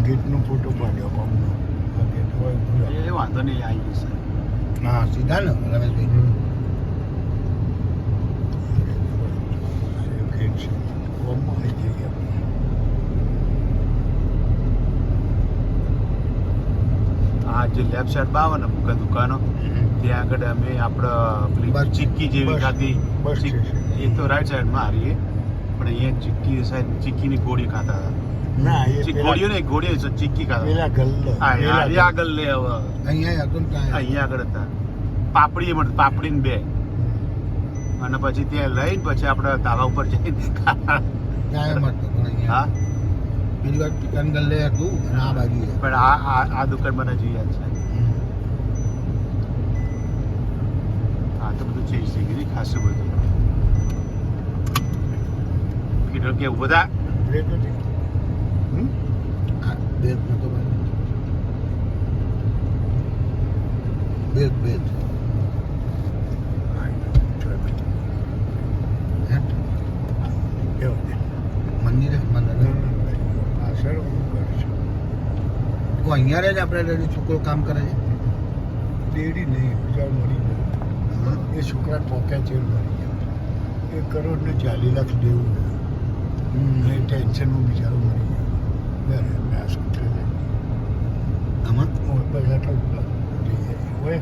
ગેટનો ફોટો પાડ્યો કોમનો ગેટ હોય પૂરા એ વાંધો નહીં આવી જશે. હા સીધા ને રમેશભાઈ ગેટ છે કોમમાં આવી જઈએ આ જે લેફ્ટ સાઈડ માં આવે ને મુકા દુકાનો ત્યાં આગળ અમે આપણે પેલી બસ. ચીક્કી જેવી બસ. ખાધી બસ ચીક- સ્ટેશન. એ તો રાઈટ સાઈડમાં હારીએ પણ અહીંયા ચીક્કી સાઈડ ચીક્કીની ગોળી ખાતા હતા. ના એ ગોળીઓ નહીં ગોળીઓ છે, ચીક્કી ખાતા પેલા ગલ્લો હા એ આગળ લે હવે અહીંયા હતું ને ત્યાં અહીંયા આગળ હતા પાપડી મળતી પાપડી ને 2 અને પછી ત્યાં લઈને પછી આપણે ધાબા ઉપર જઈને ત્યાં મળતો પણ અહીંયા હા પેલી વાર ચિકન ગલ્લે હતું અને આ બાજુ છે. પણ આ દુકાન મને હજુ યાદ છે. હા તો બધું ચેન્જ થઈ ગયું ખાસું બધું કીધું કે બધા બ્રેક હતી આ બેગ નતો ભાઈ બેગ હે મંદિર પાછળ હું કરશું તો અહીંયા રહે જ આપણે છોકરો કામ કરે છે ડેરી નહીં બીજા મળી ગયો એ છોકરા પોક્યા છે મરી ગયા 1 કરોડ ને 40 લાખ દેવું એ ટેન્શનમાં બિચારો મરી ગયો આ સ્કૂટર આમાં બધા ઠોકવા હોય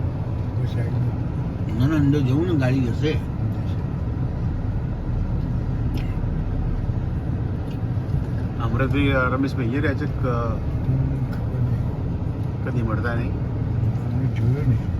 કોઈ સાઈડમાં ના અંદર જવું ને ગાડી જશે અમૃતભાઈ રમેશભાઈ અહીંયા રહે છે ખબર નહીં કદી મળતા નહીં અમે જોયો નહીં